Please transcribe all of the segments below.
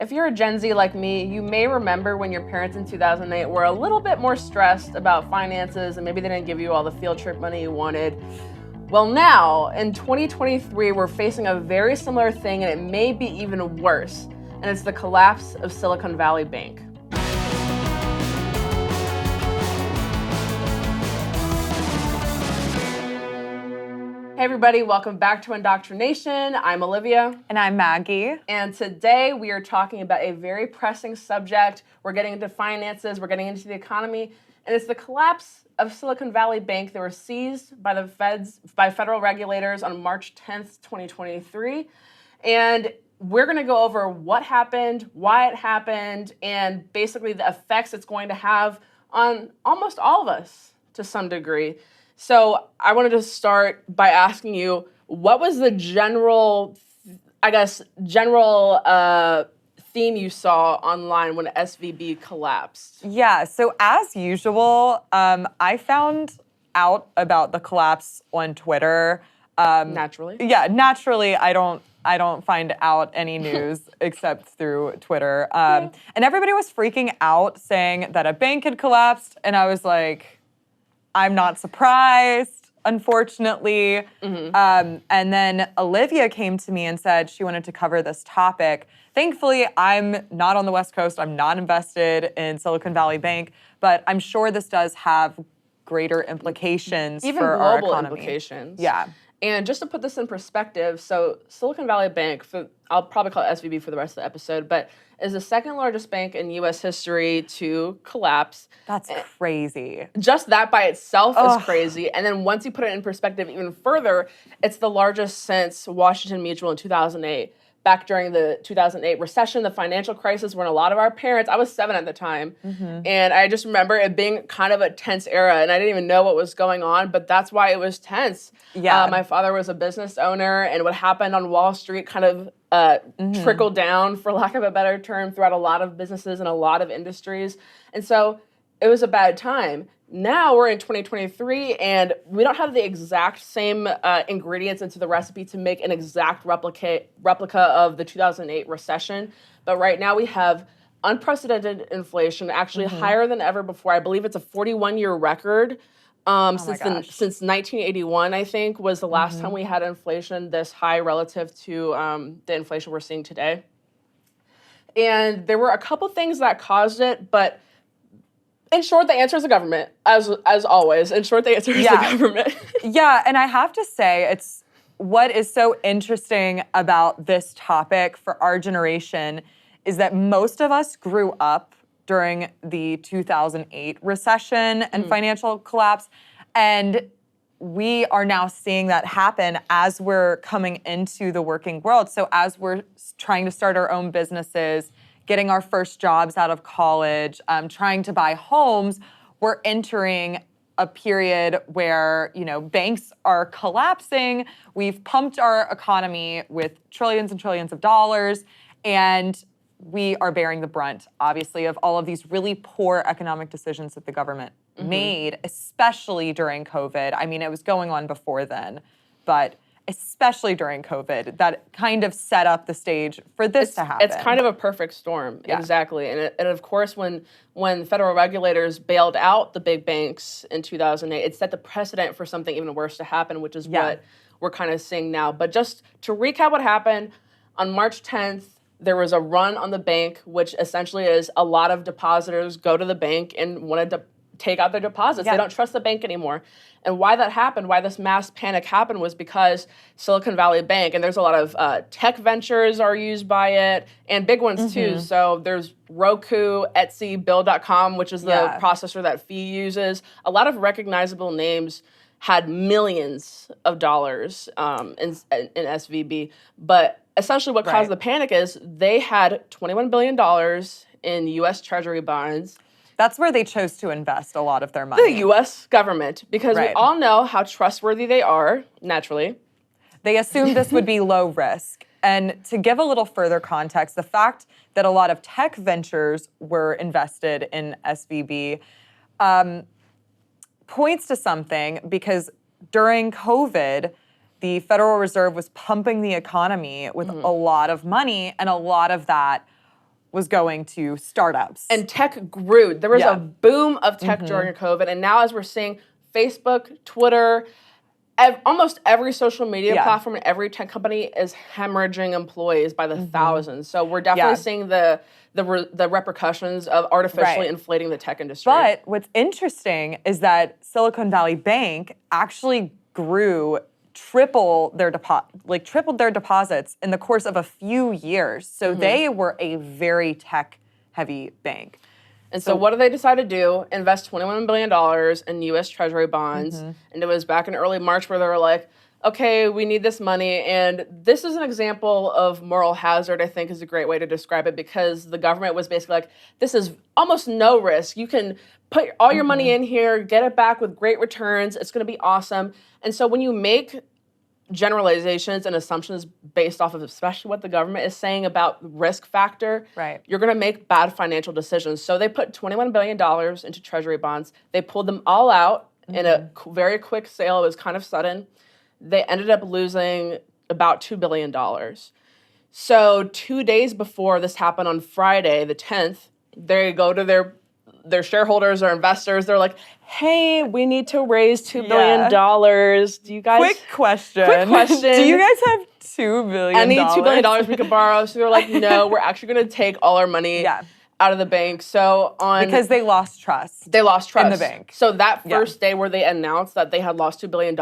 If you're a Gen Z like me, you may remember when your parents in 2008 were a little bit more stressed about finances and maybe they didn't give you all the field trip money you wanted. Well, now, in 2023, we're facing a very similar thing, and it may be even worse, and it's the collapse of Silicon Valley Bank. Hey everybody, welcome back to Indoctrination. I'm Olivia. And I'm Maggie. And today we are talking about a very pressing subject. We're getting into finances, we're getting into the economy, and it's the collapse of Silicon Valley Bank. They were seized by by federal regulators on March 10th, 2023. And we're gonna go over what happened, why it happened, and basically the effects it's going to have on almost all of us to some degree. So I wanted to start by asking you, what was the general theme you saw online when SVB collapsed? Yeah, so as usual, I found out about the collapse on Twitter. Naturally. Yeah, naturally, I don't find out any news except through Twitter. And everybody was freaking out saying that a bank had collapsed, and I was like, I'm not surprised, unfortunately. And then Olivia came to me and said she wanted to cover this topic. Thankfully, I'm not on the West Coast. I'm not invested in Silicon Valley Bank, but I'm sure this does have greater implications Even for our global economy. implications. Yeah. And just to put this in perspective, so Silicon Valley Bank, I'll probably call it SVB for the rest of the episode, but is the second largest bank in U.S. history to collapse. That's crazy. Just that by itself is crazy. And then once you put it in perspective even further, it's the largest since Washington Mutual in 2008. Back during the 2008 recession, the financial crisis, when a lot of our parents, I was 7 at the time, and I just remember it being kind of a tense era, and I didn't even know what was going on, but that's why it was tense. Yeah. My father was a business owner, and what happened on Wall Street kind of trickled down, for lack of a better term, throughout a lot of businesses and a lot of industries. And so it was a bad time. Now we're in 2023, and we don't have the exact same ingredients into the recipe to make an exact replica of the 2008 recession. But right now we have unprecedented inflation, actually higher than ever before. I believe it's a 41-year record. Since 1981, I think, was the last time we had inflation this high relative to the inflation we're seeing today. And there were a couple things that caused it, but in short, the answer is the government, as always. In short, the answer is the government. Yeah, and I have to say, it's what is so interesting about this topic for our generation is that most of us grew up during the 2008 recession and financial collapse, and we are now seeing that happen as we're coming into the working world. So as we're trying to start our own businesses, getting our first jobs out of college, trying to buy homes, we're entering a period where, banks are collapsing. We've pumped our economy with trillions and trillions of dollars, and we are bearing the brunt, obviously, of all of these really poor economic decisions that the government made, especially during COVID. I mean, it was going on before then, but especially during COVID, that kind of set up the stage for this to happen. It's kind of a perfect storm, exactly. And of course, when federal regulators bailed out the big banks in 2008, it set the precedent for something even worse to happen, which is what we're kind of seeing now. But just to recap what happened, on March 10th, there was a run on the bank, which essentially is a lot of depositors go to the bank and want to take out their deposits. They don't trust the bank anymore. And why that happened, why this mass panic happened, was because Silicon Valley Bank, and there's a lot of tech ventures are used by it, and big ones too. So there's Roku, Etsy, Bill.com, which is the processor that Fee uses. A lot of recognizable names had millions of dollars in SVB. But essentially what caused the panic is they had $21 billion in U.S. Treasury bonds. That's where they chose to invest a lot of their money. The U.S. government, because we all know how trustworthy they are, naturally. They assumed this would be low risk. And to give a little further context, the fact that a lot of tech ventures were invested in SVB points to something, because during COVID, the Federal Reserve was pumping the economy with a lot of money, and a lot of that was going to startups. And tech grew. There was a boom of tech during COVID. And now as we're seeing Facebook, Twitter, almost every social media platform and every tech company is hemorrhaging employees by the thousands. So we're definitely seeing the repercussions of artificially inflating the tech industry. But what's interesting is that Silicon Valley Bank actually grew tripled their deposits in the course of a few years. So they were a very tech-heavy bank. And so what did they decide to do? Invest $21 billion in U.S. Treasury bonds. And it was back in early March where they were like, okay, we need this money. And this is an example of moral hazard, I think is a great way to describe it, because the government was basically like, this is almost no risk. You can put all your money in here, get it back with great returns. It's going to be awesome. And so when you make generalizations and assumptions based off of especially what the government is saying about risk factor, you're going to make bad financial decisions. So they put $21 billion into Treasury bonds. They pulled them all out in a very quick sale. It was kind of sudden. They ended up losing about $2 billion. So 2 days before this happened on Friday, the 10th, they go to their shareholders or investors. They're like, hey, we need to raise $2 billion. Do you guys... Quick question. Do you guys have $2 billion? I need $2 billion we could borrow. So they're like, no, we're actually going to take all our money out of the bank. So because they lost trust. They lost trust. In the bank. So that first day where they announced that they had lost $2 billion,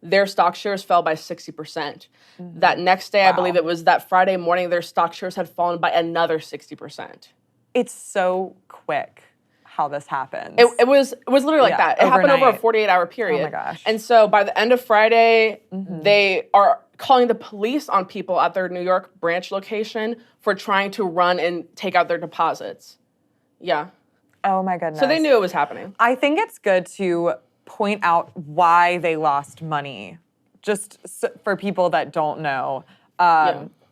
their stock shares fell by 60%. That next day, I believe it was that Friday morning, their stock shares had fallen by another 60%. It's so quick how this happens. It was literally like that. It happened over a 48-hour period. Oh my gosh. And so by the end of Friday, they are calling the police on people at their New York branch location for trying to run and take out their deposits. Yeah. Oh my goodness. So they knew it was happening. I think it's good to point out why they lost money, just for people that don't know,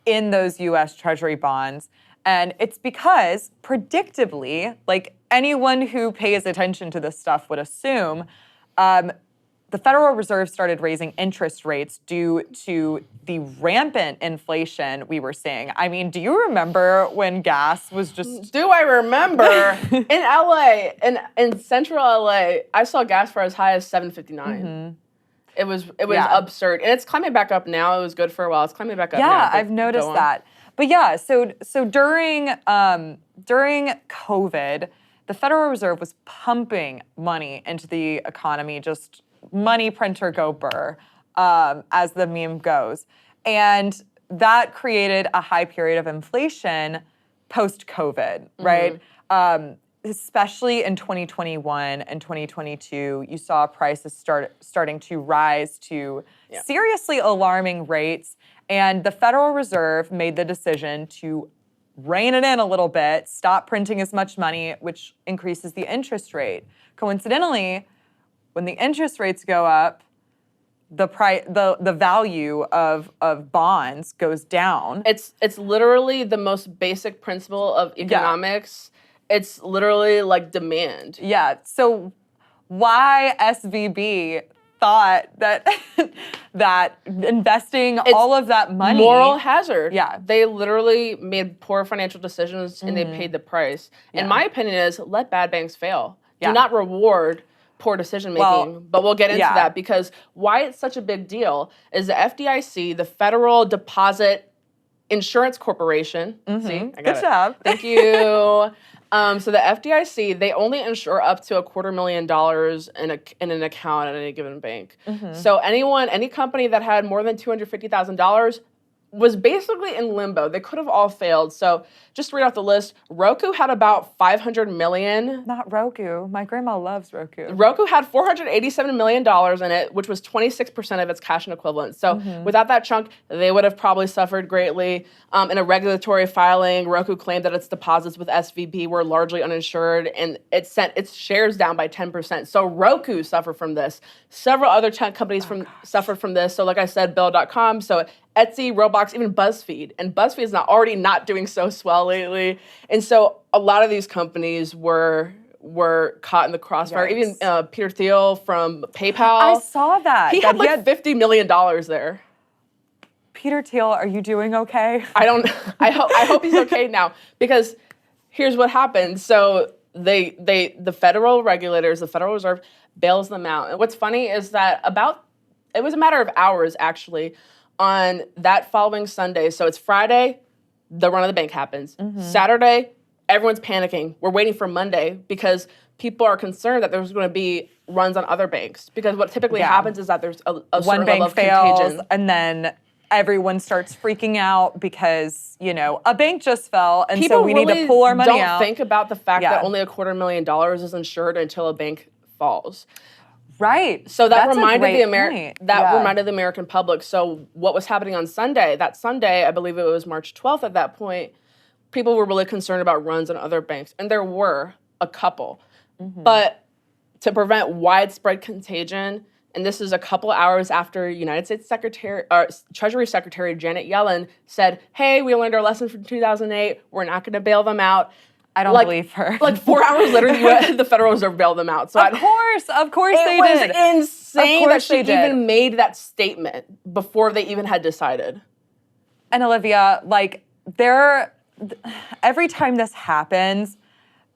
in those U.S. Treasury bonds. And it's because, predictably, like anyone who pays attention to this stuff would assume, the Federal Reserve started raising interest rates due to the rampant inflation we were seeing. I mean, do you remember when gas was just... Do I remember? In LA, in central LA, I saw gas for as high as $7.59. It was absurd. And it's climbing back up now. It was good for a while. It's climbing back up now. Yeah, I've noticed that. But yeah, so during COVID, the Federal Reserve was pumping money into the economy, just money printer go burr, as the meme goes. And that created a high period of inflation post-COVID, right? Especially in 2021 and 2022, you saw prices starting to rise to seriously alarming rates. And the Federal Reserve made the decision to rein it in a little bit, stop printing as much money, which increases the interest rate. Coincidentally, when the interest rates go up, the value of bonds goes down. It's literally the most basic principle of economics. It's literally like demand. Yeah. So why SVB thought that that investing all of that money... Moral hazard. Yeah. They literally made poor financial decisions and they paid the price. And my opinion is let bad banks fail. Do not reward poor decision making. But we'll get into that because why it's such a big deal is the FDIC, the Federal Deposit Insurance Corporation. See, I got Good job. Thank you. So the FDIC, they only insure up to $250,000 in an account at any given bank. So any company that had more than $250,000 was basically in limbo. They could have all failed. So just to read off the list, Roku had about $500 million. Not Roku. My grandma loves Roku. Roku had $487 million in it, which was 26% of its cash and equivalents. So without that chunk, they would have probably suffered greatly. In a regulatory filing, Roku claimed that its deposits with SVB were largely uninsured, and it sent its shares down by 10%. So Roku suffered from this. Several other tech companies suffered from this. So like I said, Bill.com, so Etsy, Roblox, even BuzzFeed. And BuzzFeed is already not doing so swell lately. And so a lot of these companies were caught in the crossfire. Yikes. Even Peter Thiel from PayPal. I saw that. He had like $50 million there. Peter Thiel, are you doing okay? I hope he's okay now, because here's what happened. So the federal regulators, the Federal Reserve, bails them out. And what's funny is that it was a matter of hours, actually, on that following Sunday. So it's Friday, the run of the bank happens. Saturday, everyone's panicking. We're waiting for Monday because people are concerned that there's going to be runs on other banks. Because what typically happens is that there's a one certain bank level of fails, contagion. and then everyone starts freaking out because, a bank just fell, and so we need to pull our money out. Don't think about the fact that only $250,000 is insured until a bank falls. Right. So that That's reminded reminded the American public. So what was happening on Sunday? That Sunday, I believe it was March 12th at that point, people were really concerned about runs on other banks, and there were a couple. But to prevent widespread contagion, and this is a couple hours after United States Treasury Secretary Janet Yellen said, "Hey, we learned our lesson from 2008. We're not going to bail them out." I don't believe her. 4 hours later, the Federal Reserve bailed them out. So of course they did. It was insane that she even made that statement before they even had decided. And Olivia, every time this happens,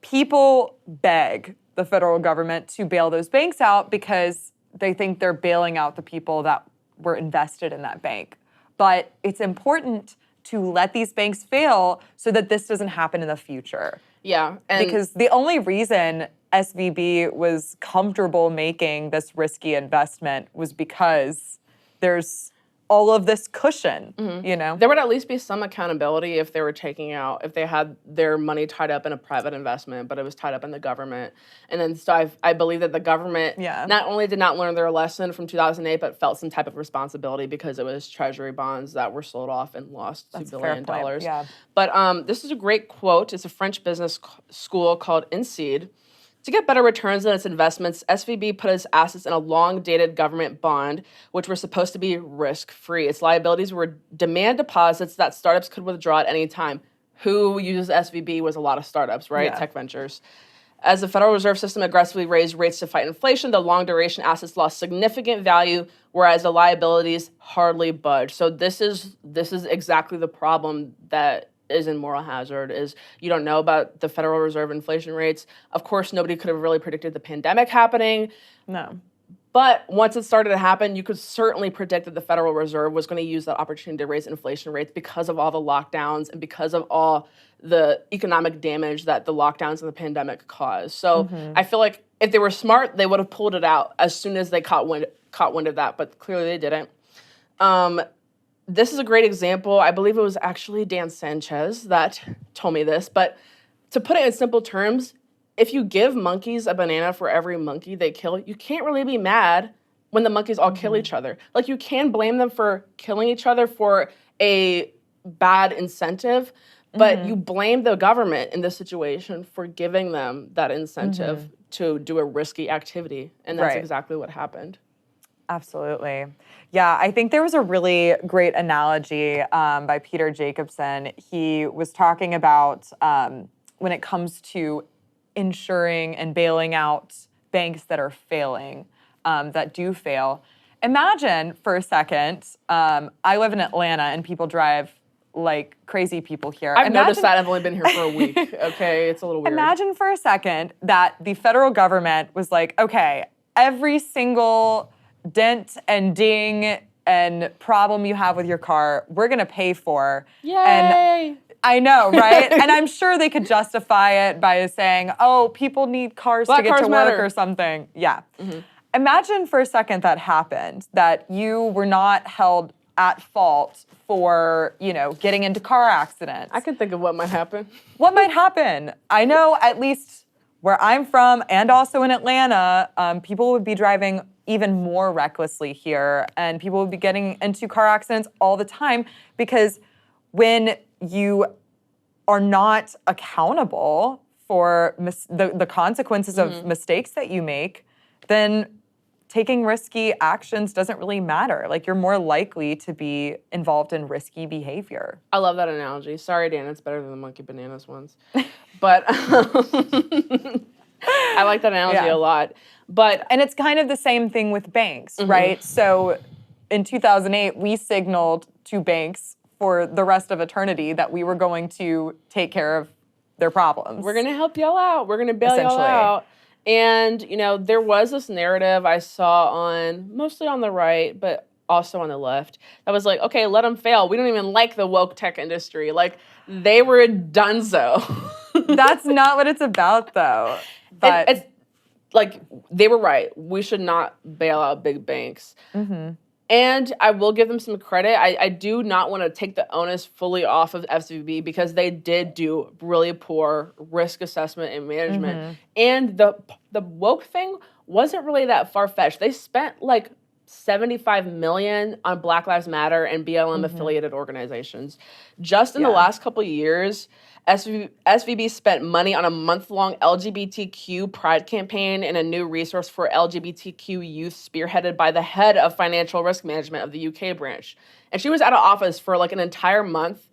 people beg the federal government to bail those banks out because they think they're bailing out the people that were invested in that bank. But it's important to let these banks fail so that this doesn't happen in the future. Yeah. Because the only reason SVB was comfortable making this risky investment was because there's all of this cushion, There would at least be some accountability if they had their money tied up in a private investment, but it was tied up in the government. And then so I believe that the government not only did not learn their lesson from 2008, but felt some type of responsibility because it was treasury bonds that were sold off and lost $2 billion. Yeah. But this is a great quote. It's a French business school called INSEAD. To get better returns on its investments, SVB put its assets in a long-dated government bond, which were supposed to be risk-free. Its liabilities were demand deposits that startups could withdraw at any time. Who uses SVB was a lot of startups, right? Yeah. Tech ventures. As the Federal Reserve System aggressively raised rates to fight inflation, the long-duration assets lost significant value, whereas the liabilities hardly budged. So this is exactly the problem that is in moral hazard, is you don't know about the Federal Reserve inflation rates. Of course, nobody could have really predicted the pandemic happening. No. But once it started to happen, you could certainly predict that the Federal Reserve was going to use that opportunity to raise inflation rates because of all the lockdowns and because of all the economic damage that the lockdowns and the pandemic caused. So I feel like if they were smart, they would have pulled it out as soon as they caught wind of that, but clearly they didn't. This is a great example. I believe it was actually Dan Sanchez that told me this, but to put it in simple terms, if you give monkeys a banana for every monkey they kill, you can't really be mad when the monkeys all kill each other. Like, you can blame them for killing each other for a bad incentive, but you blame the government in this situation for giving them that incentive to do a risky activity, and that's exactly what happened. Absolutely. Yeah, I think there was a really great analogy by Peter Jacobson. He was talking about when it comes to insuring and bailing out banks that are failing, that do fail. Imagine for a second, I live in Atlanta and people drive like crazy people here. I've noticed that. I've only been here for a week. Okay, it's a little weird. Imagine for a second that the federal government was like, okay, every single dent and ding and problem you have with your car, we're going to pay for. Yay! And I know, right? And I'm sure they could justify it by saying, oh, people need cars to get to work or something. Yeah. Imagine for a second that happened, that you were not held at fault for, getting into car accidents. I can think of what might happen. What might happen? I know, at least where I'm from and also in Atlanta, people would be driving even more recklessly here, and people would be getting into car accidents all the time, because when you are not accountable for the consequences of mistakes that you make, then taking risky actions doesn't really matter. Like, you're more likely to be involved in risky behavior. I love that analogy. Sorry, Dan, it's better than the monkey bananas ones. But I like that analogy a lot. And it's kind of the same thing with banks, right? So in 2008, we signaled to banks for the rest of eternity that we were going to take care of their problems. We're going to help y'all out. We're going to bail y'all out. And, there was this narrative I saw mostly on the right, but also on the left, that was like, okay, let them fail. We don't even like the woke tech industry. Like, they were donezo. That's not what it's about, though. But it's like, they were right. We should not bail out big banks. Mm-hmm. And I will give them some credit. I do not want to take the onus fully off of SVB because they did do really poor risk assessment and management. Mm-hmm. And the woke thing wasn't really that far-fetched. They spent like $75 million on Black Lives Matter and BLM affiliated organizations. Just in the last couple of years, SVB spent money on a month-long LGBTQ pride campaign and a new resource for LGBTQ youth spearheaded by the head of financial risk management of the UK branch. And she was out of office for like an entire month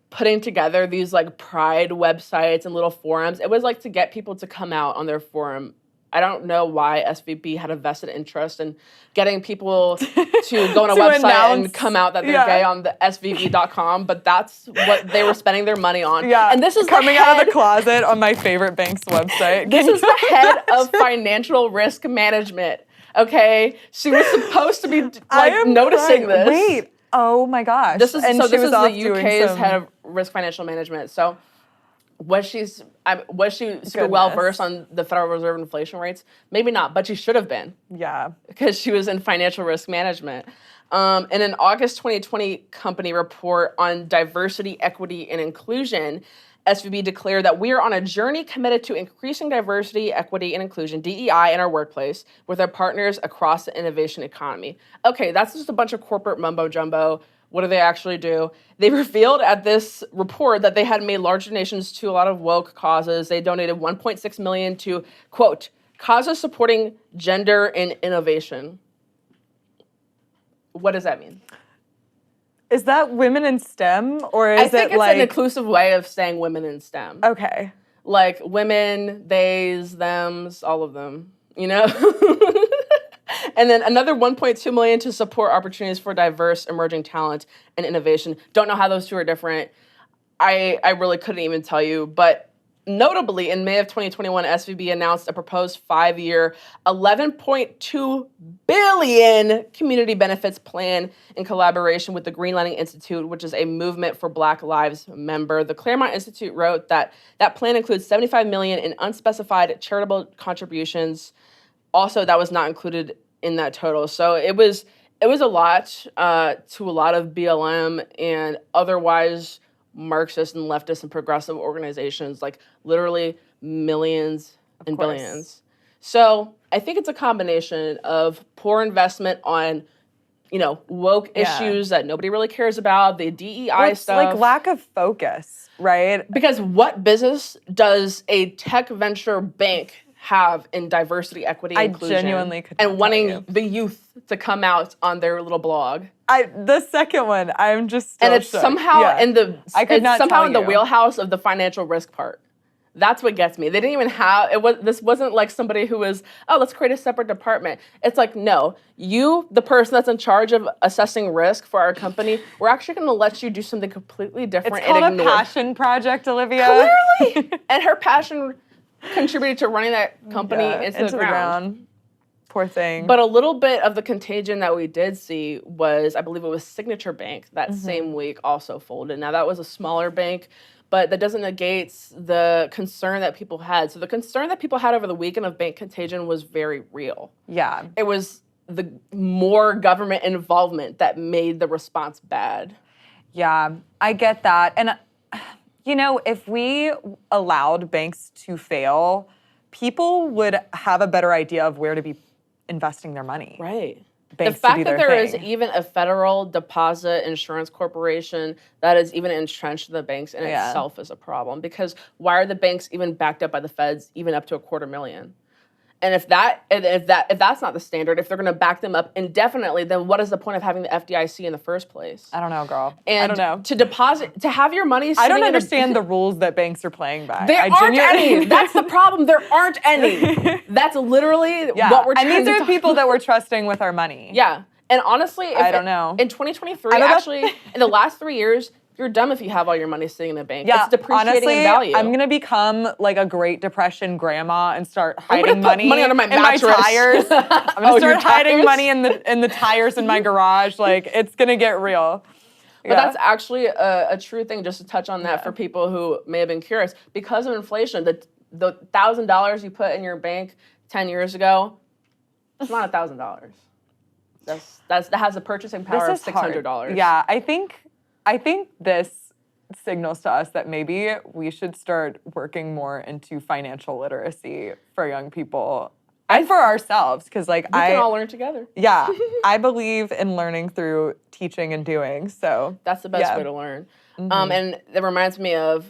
putting together these like pride websites and little forums. It was like to get people to come out on their forum. I don't know why SVB had a vested interest in getting people to go on a website and come out that they're gay on the svb.com, but that's what they were spending their money on. Yeah, and this is coming out of the closet on my favorite bank's website. This is the head of financial risk management, okay? She was supposed to be like noticing this. Wait, oh my gosh. This is the UK's head of risk financial management. So was she super well versed on the Federal Reserve inflation rates? Maybe not, but she should have been. Yeah. Because she was in financial risk management. In an August 2020 company report on diversity, equity, and inclusion, SVB declared that we are on a journey committed to increasing diversity, equity, and inclusion, DEI, in our workplace with our partners across the innovation economy. Okay, that's just a bunch of corporate mumbo-jumbo. What do they actually do? They revealed at this report that they had made large donations to a lot of woke causes. They donated $1.6 million to, quote, causes supporting gender and innovation. What does that mean? Is that women in STEM, or is I think it it's like an inclusive way of saying women in STEM. Okay. Like women, theys, thems, all of them, And then another $1.2 million to support opportunities for diverse emerging talent and innovation. Don't know how those two are different. I really couldn't even tell you. But notably, in May of 2021, SVB announced a proposed 5-year, $11.2 billion community benefits plan in collaboration with the Greenlighting Institute, which is a Movement for Black Lives member. The Claremont Institute wrote that that plan includes $75 million in unspecified charitable contributions. Also, that was not included in that total. So it was a lot to a lot of BLM and otherwise Marxist and leftist and progressive organizations, like literally millions and billions. So I think it's a combination of poor investment on, woke issues that nobody really cares about, the DEI stuff. Like lack of focus, right? Because what business does a tech venture bank have in diversity, equity, and inclusion? I genuinely could not and wanting the youth to come out on their little blog. The second one, I'm just still and it's shook. somehow in the somehow in the wheelhouse of the financial risk part. That's what gets me. They didn't even have this wasn't like somebody who was, let's create a separate department. It's like, no, you, the person that's in charge of assessing risk for our company, we're actually going to let you do something completely different. It's called a passion project, Olivia. Clearly, and her passion contributed to running that company into the ground. Poor thing. But a little bit of the contagion that we did see was, I believe it was Signature Bank that same week also folded. Now that was a smaller bank, but that doesn't negate the concern that people had. So the concern that people had over the weekend of bank contagion was very real. Yeah. It was the more government involvement that made the response bad. Yeah, I get that. And if we allowed banks to fail, people would have a better idea of where to be investing their money. Right. Banks the fact that there is even a federal deposit insurance corporation that is even entrenched in the banks in itself is a problem. Because why are the banks even backed up by the feds even up to $250,000? And if that's not the standard, if they're going to back them up indefinitely, then what is the point of having the FDIC in the first place? I don't know, girl. And I don't know. To have your money I don't understand the rules that banks are playing by. There aren't any. That's the problem. There aren't any. That's literally what we're trying to these are people that we're trusting with our money. Yeah. And honestly, if I don't know. In 2023, actually, in the last 3 years, you're dumb if you have all your money sitting in the bank. Yeah, it's depreciating honestly, in value. I'm gonna become like a Great Depression grandma and start hiding money under my in my mattress. tires. I'm gonna start hiding tires? money in the tires in my garage. Like, it's gonna get real. But that's actually a true thing, just to touch on that for people who may have been curious. Because of inflation, the $1,000 you put in your bank 10 years ago, it's not $1,000. That has a purchasing power of $600. Yeah, I think this signals to us that maybe we should start working more into financial literacy for young people and for ourselves, because like we can all learn together. Yeah, I believe in learning through teaching and doing. So that's the best way to learn. And it reminds me of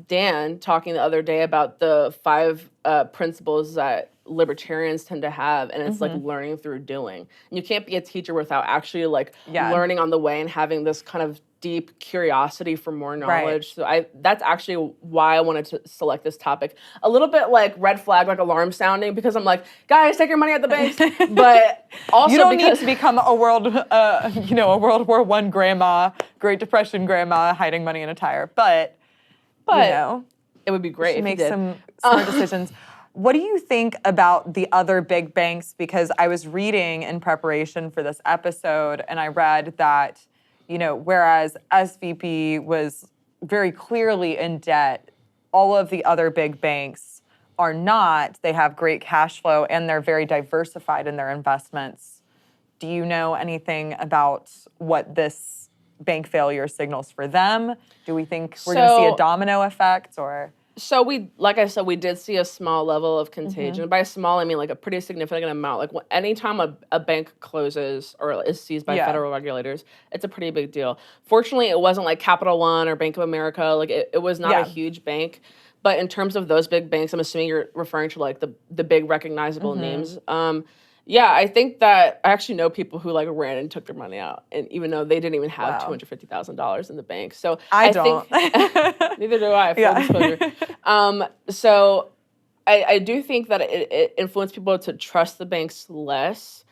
Dan talking the other day about the 5 principles that libertarians tend to have, and it's like learning through doing. And you can't be a teacher without actually like learning on the way and having this kind of deep curiosity for more knowledge. So that's actually why I wanted to select this topic. A little bit like red flag, like alarm sounding, because I'm like, guys, take your money at the bank. But also you don't need to become a World War I grandma, Great Depression grandma hiding money in a tire. But you know, it would be great if make you did. some smart decisions. What do you think about the other big banks? Because I was reading in preparation for this episode, and I read that, you know, whereas SVB was very clearly in debt, all of the other big banks are not. They have great cash flow, and they're very diversified in their investments. Do you know anything about what this bank failure signals for them? Do we think we're going to see a domino effect, or? So like I said, we did see a small level of contagion. By small, I mean like a pretty significant amount. Like anytime a bank closes or is seized by federal regulators, it's a pretty big deal. Fortunately, it wasn't like Capital One or Bank of America. Like it was not a huge bank. But in terms of those big banks, I'm assuming you're referring to like the big recognizable names. Yeah, I think that I actually know people who like ran and took their money out, and even though they didn't even have $250,000 in the bank. So I don't. Think, neither do I. Full disclosure. So I do think that it influenced people to trust the banks less.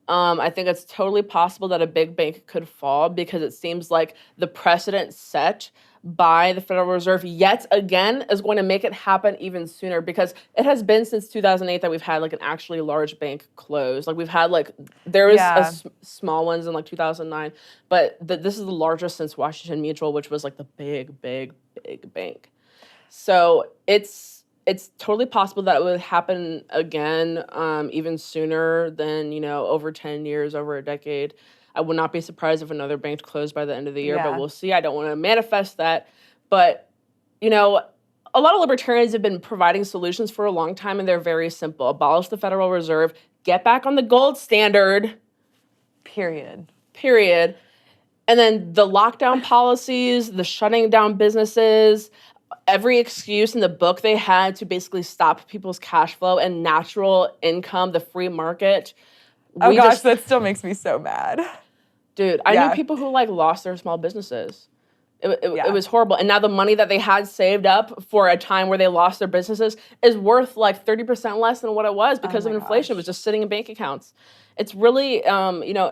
I think it's totally possible that a big bank could fall because it seems like the precedent set by the Federal Reserve yet again is going to make it happen even sooner, because it has been since 2008 that we've had like an actually large bank close. Like we've had like, there was small ones in like 2009, but this is the largest since Washington Mutual, which was like the big bank. So it's totally possible that it would happen again, even sooner than, over 10 years, over a decade. I would not be surprised if another bank closed by the end of the year, but we'll see. I don't want to manifest that. But, a lot of libertarians have been providing solutions for a long time, and they're very simple. Abolish the Federal Reserve, get back on the gold standard. Period. And then the lockdown policies, the shutting down businesses, every excuse in the book they had to basically stop people's cash flow and natural income, the free market. Oh gosh, that still makes me so mad. Dude, I knew people who lost their small businesses. It was horrible. And now the money that they had saved up for a time where they lost their businesses is worth 30% less than what it was because of inflation. It was just sitting in bank accounts. It's really,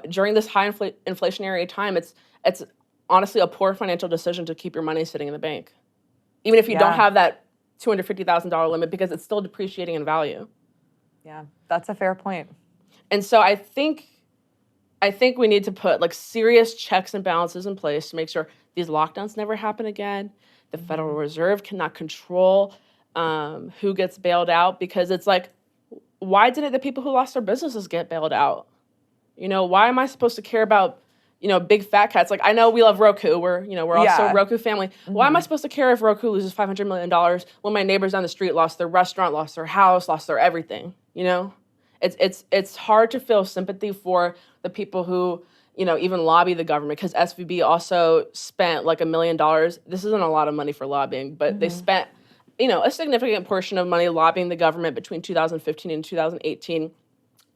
during this high inflationary time, it's honestly a poor financial decision to keep your money sitting in the bank. Even if you don't have that $250,000 limit, because it's still depreciating in value. Yeah, that's a fair point. And so I think we need to put serious checks and balances in place to make sure these lockdowns never happen again. The Federal Reserve cannot control who gets bailed out, because it's why didn't the people who lost their businesses get bailed out? Why am I supposed to care about big fat cats? I know we love Roku. We're also a Roku family. Why am I supposed to care if Roku loses $500 million when my neighbors down the street lost their restaurant, lost their house, lost their everything? It's hard to feel sympathy for the people who, even lobby the government, because SVB also spent $1 million. This isn't a lot of money for lobbying, but they spent, a significant portion of money lobbying the government between 2015 and 2018,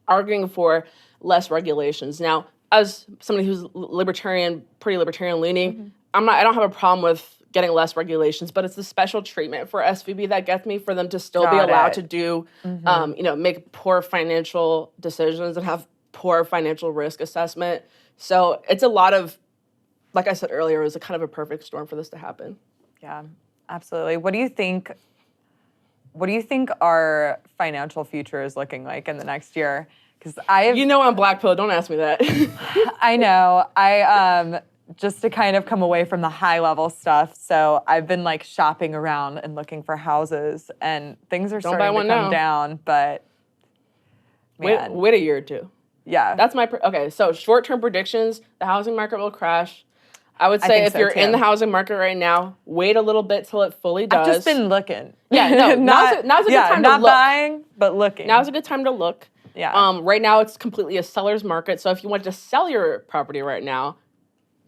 arguing for less regulations. Now, as somebody who's pretty libertarian leaning, I don't have a problem with getting less regulations, but it's the special treatment for SVB that gets me, for them to still be allowed to do, make poor financial decisions and have poor financial risk assessment. So it's a lot of, like I said earlier, it was a kind of a perfect storm for this to happen. Yeah, absolutely. What do you think our financial future is looking like in the next year? Because I'm Black Pill. Don't ask me that. I know. Just to kind of come away from the high level stuff. So I've been like shopping around and looking for houses, and things are starting to come down. But man, wait a year or two. Yeah, that's my okay. So short-term predictions: the housing market will crash. I would say if you're in the housing market right now, wait a little bit till it fully does. I've just been looking. Yeah, no, now's a good time to look. Not buying, but looking. Now's a good time to look. Yeah. Right now it's completely a seller's market. So if you want to sell your property right now,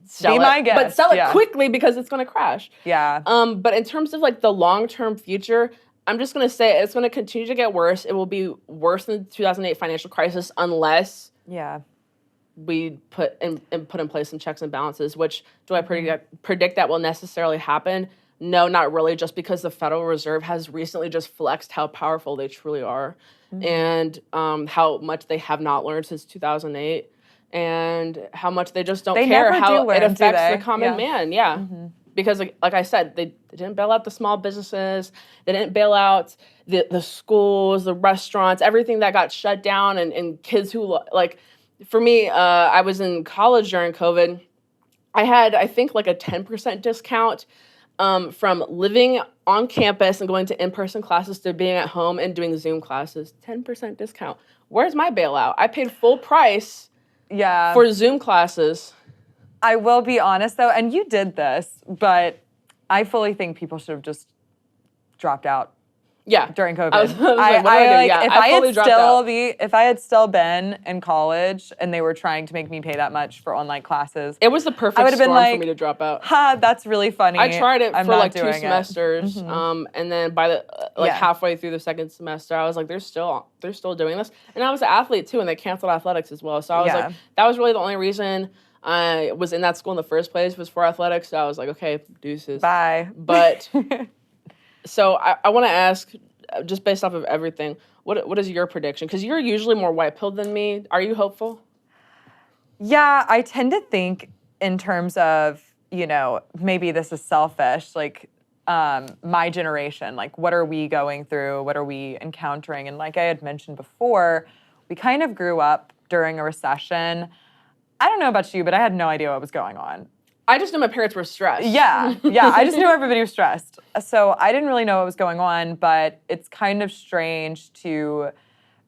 sell Be it, my guest. but sell it quickly because it's going to crash. Yeah. But in terms of like the long-term future, I'm just going to say it's going to continue to get worse. It will be worse than the 2008 financial crisis unless we put in place some checks and balances. Which do I predict that will necessarily happen? No, not really. Just because the Federal Reserve has recently just flexed how powerful they truly are, and how much they have not learned since 2008. And how much they just don't care how it affects the common man. Yeah. Because like I said, they didn't bail out the small businesses. They didn't bail out the schools, the restaurants, everything that got shut down, and kids who, like, for me, I was in college during COVID. I had, I think, like a 10% discount from living on campus and going to in-person classes to being at home and doing Zoom classes. 10% discount. Where's my bailout? I paid full price for Zoom classes. I will be honest though, and you did this, but I fully think people should have just dropped out. During COVID. If I had still been in college and they were trying to make me pay that much for online classes, it was the perfect storm for me to drop out. That's really funny. I tried it for like 2 semesters, and then by the halfway through the second semester, I was like, they're still doing this. And I was an athlete too, and they canceled athletics as well. So I was like, that was really the only reason I was in that school in the first place, was for athletics. So I was like, okay, deuces. Bye. But so I want to ask, just based off of everything, what is your prediction? Because you're usually more white-pilled than me. Are you hopeful? Yeah, I tend to think in terms of, maybe this is selfish, like my generation, like what are we going through? What are we encountering? And like I had mentioned before, we kind of grew up during a recession. I don't know about you, but I had no idea what was going on. I just knew my parents were stressed. Yeah, I just knew everybody was stressed. So I didn't really know what was going on, but it's kind of strange to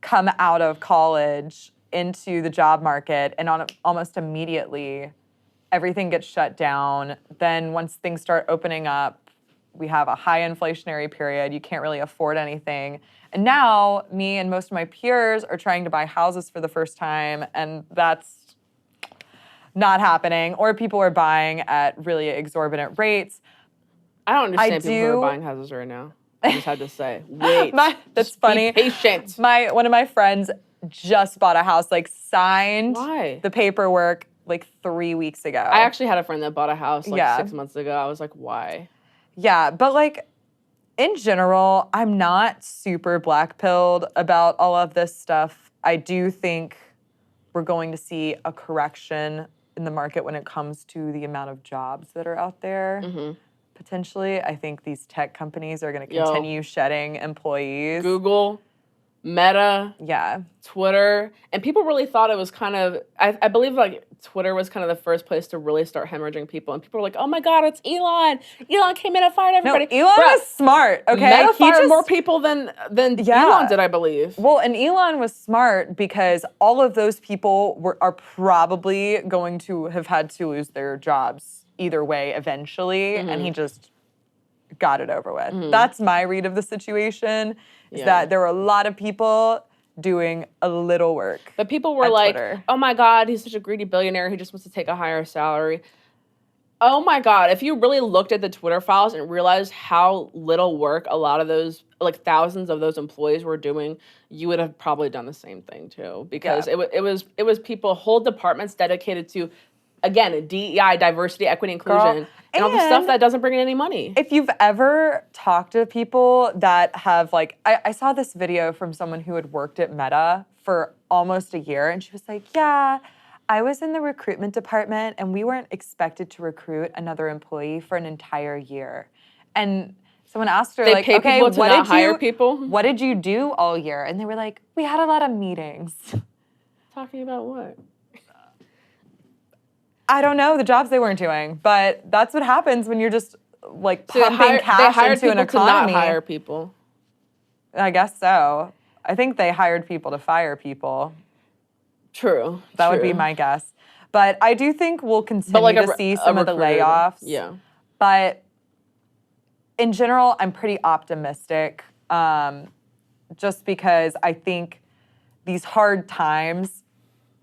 come out of college into the job market and almost immediately everything gets shut down. Then once things start opening up, we have a high inflationary period. You can't really afford anything. And now me and most of my peers are trying to buy houses for the first time, and that's not happening, or people are buying at really exorbitant rates. I don't understand people who are buying houses right now. I just had to say, wait. That's funny. Be patient. One of my friends just bought a house, like signed the paperwork like 3 weeks ago. I actually had a friend that bought a house like 6 months ago. I was like, why? Yeah, but like in general, I'm not super black-pilled about all of this stuff. I do think we're going to see a correction in the market when it comes to the amount of jobs that are out there. Potentially, I think these tech companies are going to continue shedding employees. Google, Meta, Twitter, and people really thought it was kind of, I believe like Twitter was kind of the first place to really start hemorrhaging people, and people were like, oh my God, it's Elon. Elon came in and fired everybody. No, Elon was smart, okay? Meta fired more people than Elon did, I believe. Well, and Elon was smart because all of those people are probably going to have had to lose their jobs either way eventually, and he just got it over with. That's my read of the situation, is that there were a lot of people doing a little work. But people were like, oh my God, he's such a greedy billionaire. He just wants to take a higher salary. Oh my God, if you really looked at the Twitter files and realized how little work a lot of those, like thousands of those employees were doing, you would have probably done the same thing too. Because it was people, whole departments dedicated to, again, DEI, diversity, equity, inclusion. Girl, and all the stuff that doesn't bring in any money. If you've ever talked to people that have like, I saw this video from someone who had worked at Meta for almost a year, and she was like, yeah, I was in the recruitment department and we weren't expected to recruit another employee for an entire year. And someone asked her, like, okay, what did you do all year? And they were like, we had a lot of meetings. Talking about what? I don't know the jobs they weren't doing, but that's what happens when you're just like pumping cash into an economy. To not hire people. I guess so. I think they hired people to fire people. True. That would be my guess. But I do think we'll continue to see some of the layoffs. Yeah. But in general, I'm pretty optimistic, just because I think these hard times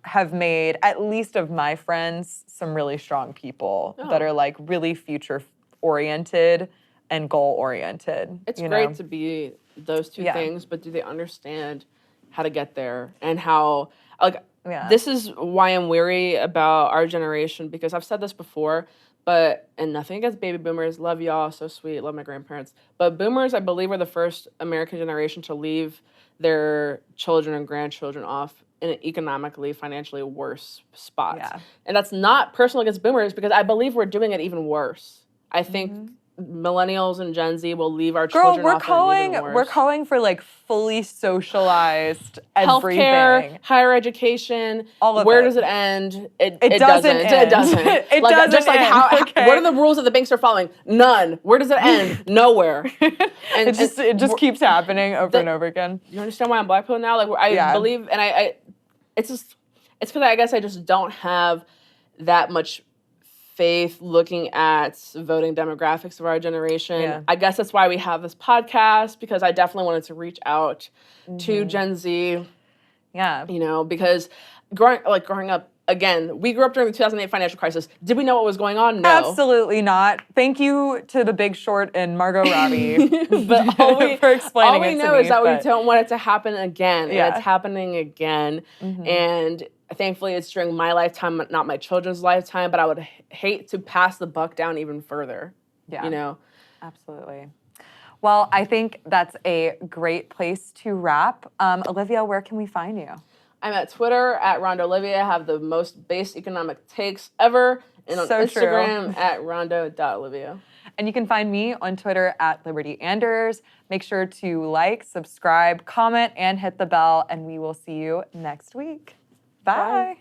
have made, at least of my friends, some really strong people that are like really future-oriented and goal-oriented. It's great to be those two things, but do they understand how to get there and how, like, this is why I'm weary about our generation, because I've said this before, and nothing against baby boomers, love y'all, so sweet, love my grandparents. But boomers, I believe, were the first American generation to leave their children and grandchildren off in an economically, financially worse spot. Yeah. And that's not personal against boomers, because I believe we're doing it even worse. I think millennials and Gen Z will leave our children off even worse. We're calling for like fully socialized everything. Healthcare, higher education. All of Where it. does it end? It doesn't. It doesn't. It like, doesn't. Just like end. what are the rules that the banks are following? None. Where does it end? Nowhere. And it just keeps happening over and over again. You understand why I'm black pill now? Like I believe, and it's because I guess I just don't have that much faith looking at voting demographics of our generation. Yeah. I guess that's why we have this podcast, because I definitely wanted to reach out to Gen Z. Yeah. You know, because growing up, again, we grew up during the 2008 financial crisis. Did we know what was going on? No. Absolutely not. Thank you to The Big Short and Margot Robbie but for explaining all we know is that we don't want it to happen again. Yeah. And it's happening again. And thankfully, it's during my lifetime, not my children's lifetime, but I would hate to pass the buck down even further. Yeah. You know? Absolutely. Well, I think that's a great place to wrap. Olivia, where can we find you? I'm at Twitter at Rondeau Olivia. I have the most base economic takes ever. And on Instagram at Rondeau.Olivia. And you can find me on Twitter at Liberty Anders. Make sure to like, subscribe, comment, and hit the bell, and we will see you next week. Bye.